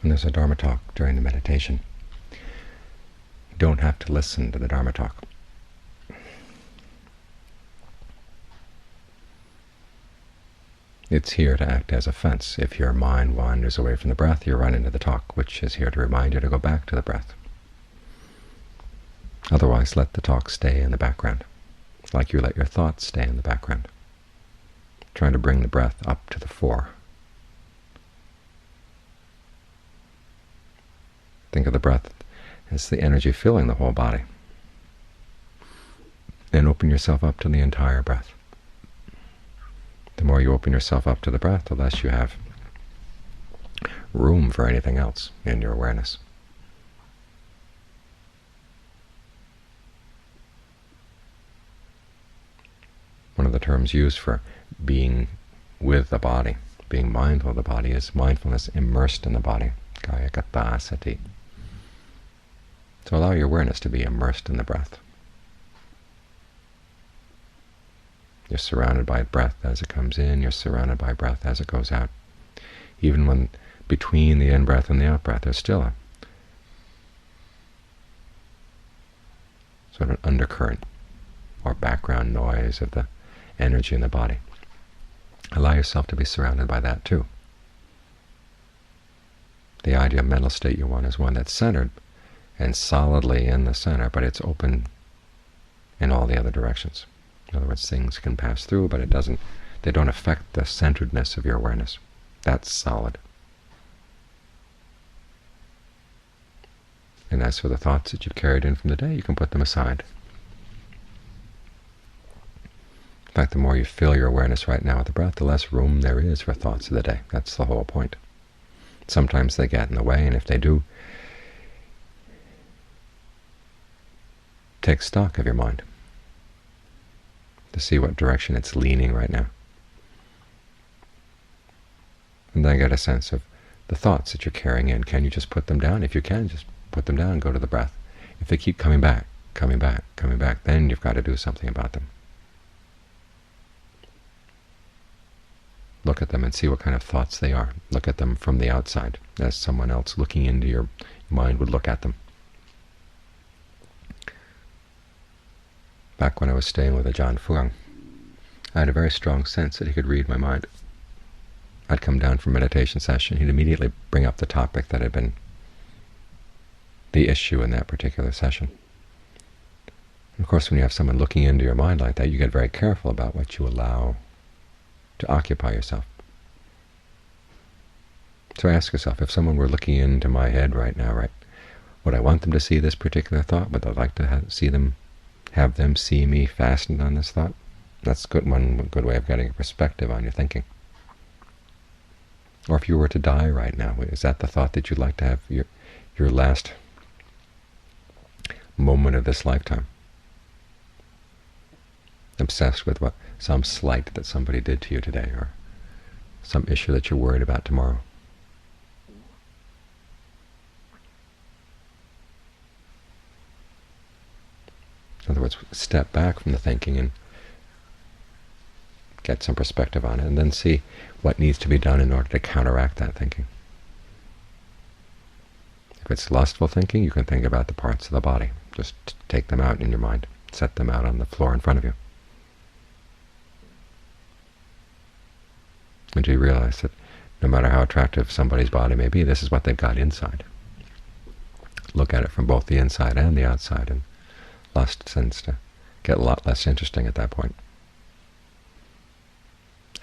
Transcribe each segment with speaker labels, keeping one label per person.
Speaker 1: when there's a Dharma talk during the meditation, you don't have to listen to the Dharma talk. It's here to act as a fence. If your mind wanders away from the breath, you run into the talk, which is here to remind you to go back to the breath. Otherwise, let the talk stay in the background, like you let your thoughts stay in the background, trying to bring the breath up to the fore. Think of the breath as the energy filling the whole body, and open yourself up to the entire breath. The more you open yourself up to the breath, the less you have room for anything else in your awareness. One of the terms used for being with the body, being mindful of the body, is mindfulness immersed in the body, kaya gata sati. So allow your awareness to be immersed in the breath. You're surrounded by breath as it comes in, you're surrounded by breath as it goes out. Even when between the in-breath and the out-breath, there's still a sort of an undercurrent or background noise of the energy in the body. Allow yourself to be surrounded by that too. The ideal mental state you want is one that's centered and solidly in the center, but it's open in all the other directions. In other words, things can pass through, but they don't affect the centeredness of your awareness. That's solid. And as for the thoughts that you've carried in from the day, you can put them aside. In fact, the more you fill your awareness right now with the breath, the less room there is for thoughts of the day. That's the whole point. Sometimes they get in the way, and if they do, take stock of your mind to see what direction it's leaning right now. And then get a sense of the thoughts that you're carrying in. Can you just put them down? If you can, just put them down and go to the breath. If they keep coming back, coming back, coming back, then you've got to do something about them. Look at them and see what kind of thoughts they are. Look at them from the outside, as someone else looking into your mind would look at them. Back when I was staying with Ajahn Fuang, I had a very strong sense that he could read my mind. I'd come down from meditation session, he'd immediately bring up the topic that had been the issue in that particular session. And of course, when you have someone looking into your mind like that, you get very careful about what you allow to occupy yourself. So ask yourself, if someone were looking into my head right now, would I want them to see this particular thought? Would I like to have them see me fastened on this thought? That's one good way of getting a perspective on your thinking. Or if you were to die right now, is that the thought that you'd like to have your last moment of this lifetime? Obsessed with some slight that somebody did to you today, or some issue that you're worried about tomorrow. In other words, step back from the thinking and get some perspective on it, and then see what needs to be done in order to counteract that thinking. If it's lustful thinking, you can think about the parts of the body. Just take them out in your mind. Set them out on the floor in front of you. Until you realize that no matter how attractive somebody's body may be, this is what they've got inside. Look at it from both the inside and the outside, and lust tends to get a lot less interesting at that point.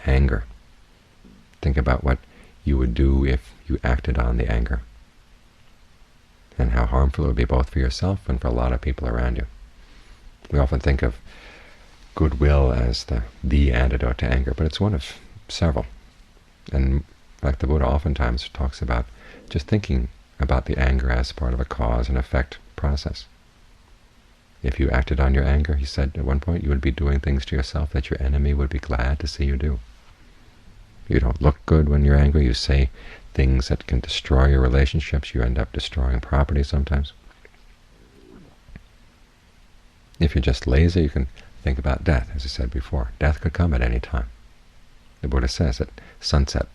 Speaker 1: Anger. Think about what you would do if you acted on the anger, and how harmful it would be both for yourself and for a lot of people around you. We often think of goodwill as the antidote to anger, but it's one of several. And in fact, the Buddha oftentimes talks about just thinking about the anger as part of a cause and effect process. If you acted on your anger, he said at one point, you would be doing things to yourself that your enemy would be glad to see you do. You don't look good when you're angry. You say things that can destroy your relationships. You end up destroying property sometimes. If you're just lazy, you can think about death, as I said before. Death could come at any time. The Buddha says at sunset,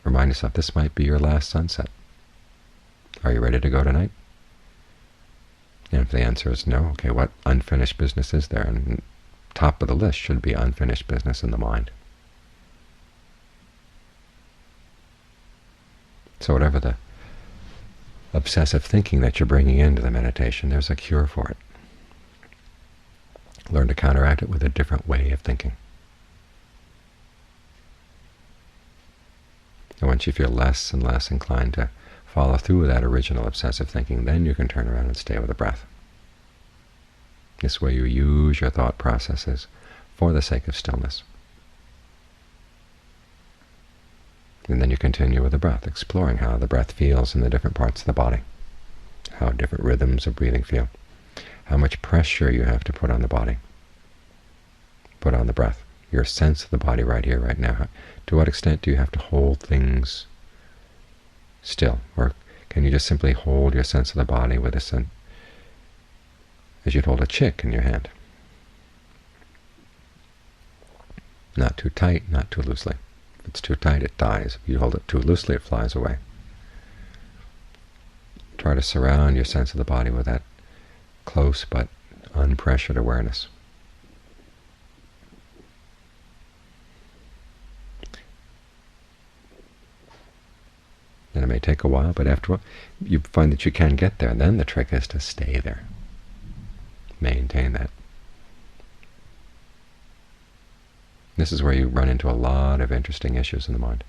Speaker 1: remind yourself this might be your last sunset. Are you ready to go tonight? And if the answer is no, okay, what unfinished business is there? And top of the list should be unfinished business in the mind. So whatever the obsessive thinking that you're bringing into the meditation, there's a cure for it. Learn to counteract it with a different way of thinking. And once you feel less and less inclined to follow through with that original obsessive thinking, then you can turn around and stay with the breath. This way you use your thought processes for the sake of stillness. And then you continue with the breath, exploring how the breath feels in the different parts of the body, how different rhythms of breathing feel, how much pressure you have to put on the body, put on the breath, your sense of the body right here, right now. To what extent do you have to hold things still? Or can you just simply hold your sense of the body with a sense, as you'd hold a chick in your hand? Not too tight, not too loosely. If it's too tight, it dies. If you hold it too loosely, it flies away. Try to surround your sense of the body with that close but unpressured awareness. And it may take a while, but after a while, you find that you can get there. And then the trick is to stay there. Maintain that. This is where you run into a lot of interesting issues in the mind.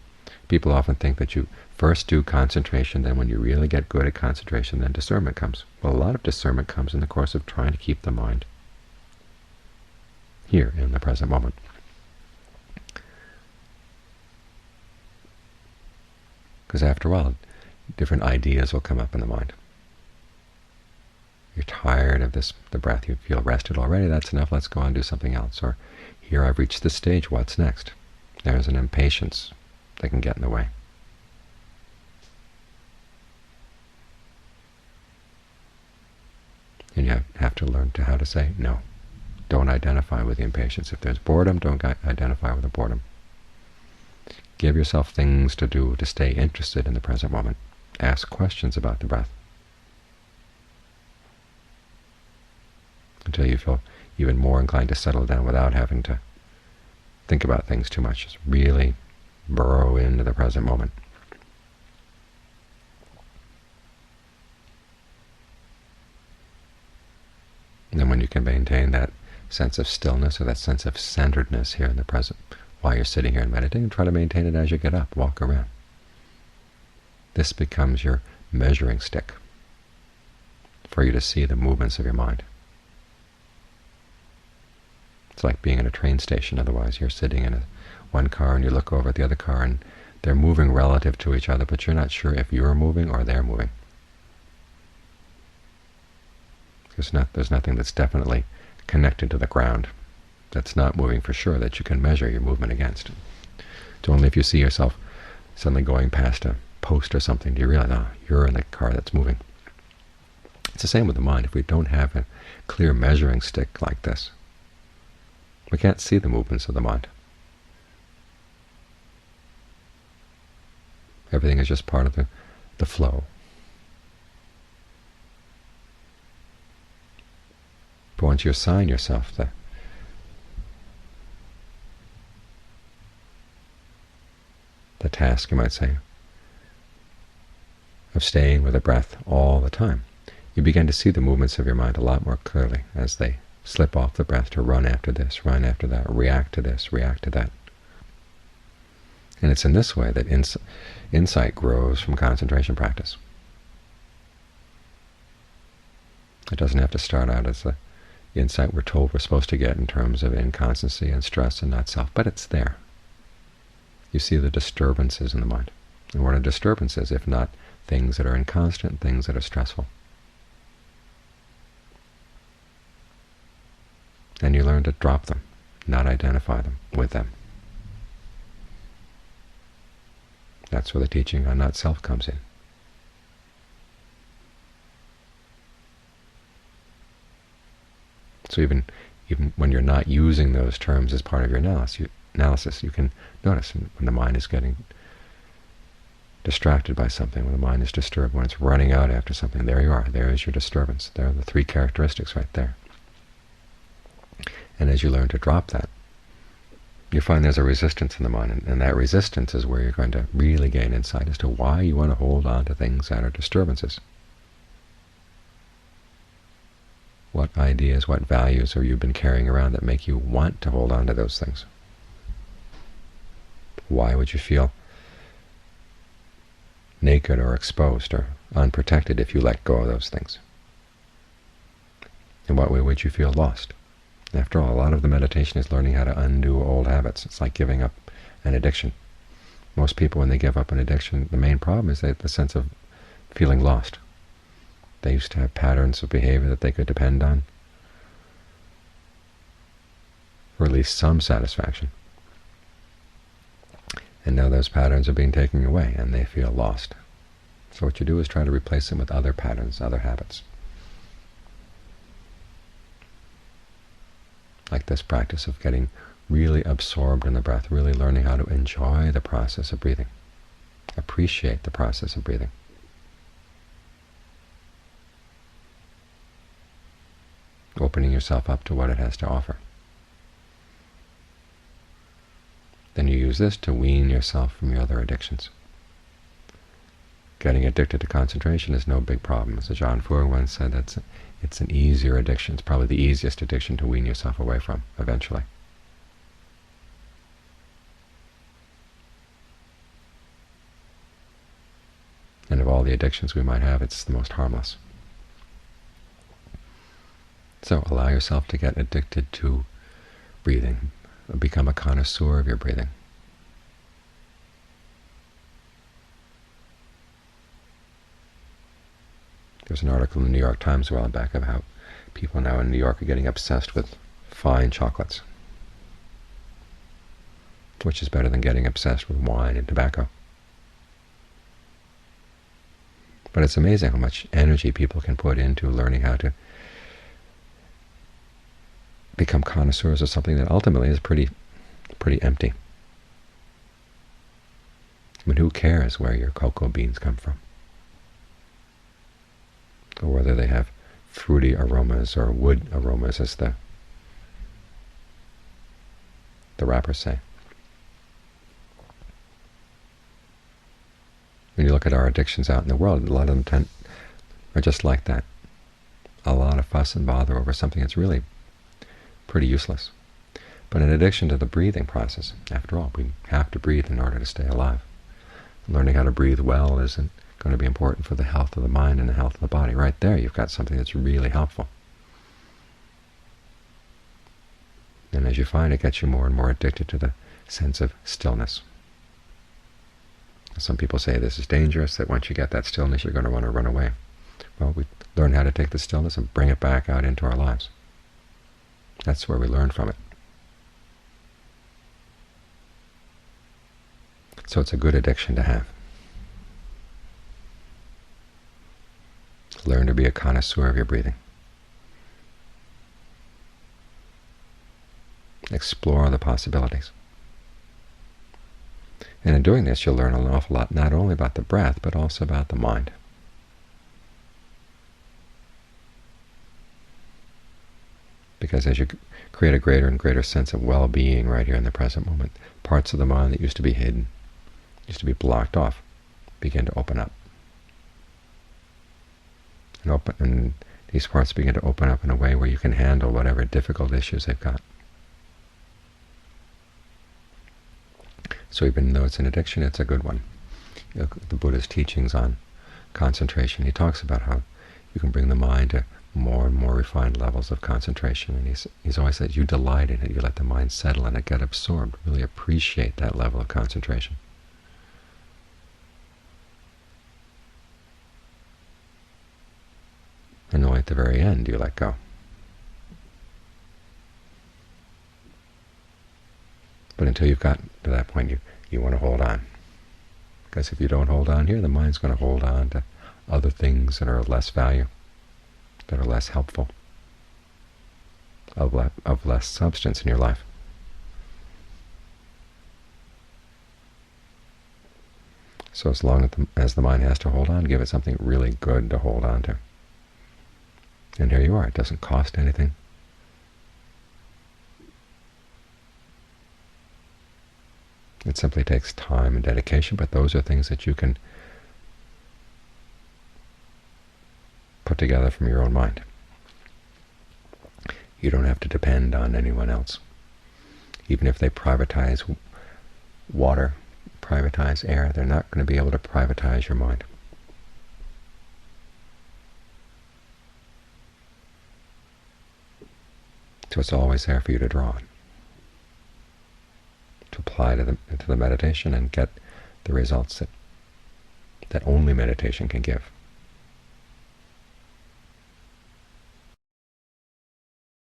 Speaker 1: People often think that you first do concentration, then when you really get good at concentration, then discernment comes. Well, a lot of discernment comes in the course of trying to keep the mind here in the present moment. Because after a while, different ideas will come up in the mind. You're tired of the breath, you feel rested already, that's enough, let's go on and do something else. Or, here I've reached this stage, what's next? There's an impatience that can get in the way. And you have to learn how to say no. Don't identify with the impatience. If there's boredom, don't identify with the boredom. Give yourself things to do to stay interested in the present moment. Ask questions about the breath until you feel even more inclined to settle down without having to think about things too much. Just really burrow into the present moment. And then when you can maintain that sense of stillness or that sense of centeredness here in the present, while you're sitting here and meditating, try to maintain it as you get up, walk around. This becomes your measuring stick for you to see the movements of your mind. It's like being in a train station. Otherwise, you're sitting in one car and you look over at the other car and they're moving relative to each other, but you're not sure if you're moving or they're moving. There's nothing that's definitely connected to the ground, that's not moving for sure, that you can measure your movement against. It's only if you see yourself suddenly going past a post or something do you realize, oh, you're in the car that's moving. It's the same with the mind. If we don't have a clear measuring stick like this, we can't see the movements of the mind. Everything is just part of the flow. But once you assign yourself the task, you might say, of staying with the breath all the time, you begin to see the movements of your mind a lot more clearly as they slip off the breath to run after this, run after that, react to this, react to that. And it's in this way that insight grows from concentration practice. It doesn't have to start out as the insight we're told we're supposed to get in terms of inconstancy and stress and not self, but it's there. You see the disturbances in the mind. And what are disturbances if not things that are inconstant, things that are stressful? And you learn to drop them, not identify them with them. That's where the teaching on not-self comes in. So even when you're not using those terms as part of your analysis, you can notice when the mind is getting distracted by something, when the mind is disturbed, when it's running out after something, there you are. There is your disturbance. There are the three characteristics right there. And as you learn to drop that, you find there's a resistance in the mind, and that resistance is where you're going to really gain insight as to why you want to hold on to things that are disturbances. What ideas, what values have you been carrying around that make you want to hold on to those things? Why would you feel naked or exposed or unprotected if you let go of those things? In what way would you feel lost? After all, a lot of the meditation is learning how to undo old habits. It's like giving up an addiction. Most people, when they give up an addiction, the main problem is the sense of feeling lost. They used to have patterns of behavior that they could depend on, or at least some satisfaction. And now those patterns are being taken away, and they feel lost. So what you do is try to replace them with other patterns, other habits. Like this practice of getting really absorbed in the breath, really learning how to enjoy the process of breathing, appreciate the process of breathing. Opening yourself up to what it has to offer. Then you use this to wean yourself from your other addictions. Getting addicted to concentration is no big problem. As John Fuhr once said, it's an easier addiction. It's probably the easiest addiction to wean yourself away from eventually. And of all the addictions we might have, it's the most harmless. So allow yourself to get addicted to breathing. Become a connoisseur of your breathing. There's an article in the New York Times a while back of how people now in New York are getting obsessed with fine chocolates, which is better than getting obsessed with wine and tobacco. But it's amazing how much energy people can put into learning how to become connoisseurs of something that ultimately is pretty empty. I mean, who cares where your cocoa beans come from, or whether they have fruity aromas or wood aromas, as the rappers say. When you look at our addictions out in the world, a lot of them are just like that. A lot of fuss and bother over something that's really pretty useless. But an addiction to the breathing process, after all, we have to breathe in order to stay alive. Learning how to breathe well isn't going to be important for the health of the mind and the health of the body. Right there you've got something that's really helpful. And as you find, it gets you more and more addicted to the sense of stillness. Some people say this is dangerous, that once you get that stillness you're going to want to run away. Well, we learn how to take the stillness and bring it back out into our lives. That's where we learn from it. So it's a good addiction to have. Learn to be a connoisseur of your breathing. Explore the possibilities. And in doing this, you'll learn an awful lot, not only about the breath, but also about the mind. Because as you create a greater and greater sense of well-being right here in the present moment, parts of the mind that used to be hidden, used to be blocked off, begin to open up. And these parts begin to open up in a way where you can handle whatever difficult issues they've got. So even though it's an addiction, it's a good one. The Buddha's teachings on concentration, he talks about how you can bring the mind to more and more refined levels of concentration. And he's always said, you delight in it, you let the mind settle in it, get absorbed, really appreciate that level of concentration. And only at the very end do you let go. But until you've gotten to that point, you want to hold on. Because if you don't hold on here, the mind's going to hold on to other things that are of less value, that are less helpful, of less substance in your life. So as long as the mind has to hold on, give it something really good to hold on to. And here you are. It doesn't cost anything. It simply takes time and dedication, but those are things that you can put together from your own mind. You don't have to depend on anyone else. Even if they privatize water, privatize air, they're not going to be able to privatize your mind. So it's always there for you to draw on, to apply to the meditation and get the results that only meditation can give.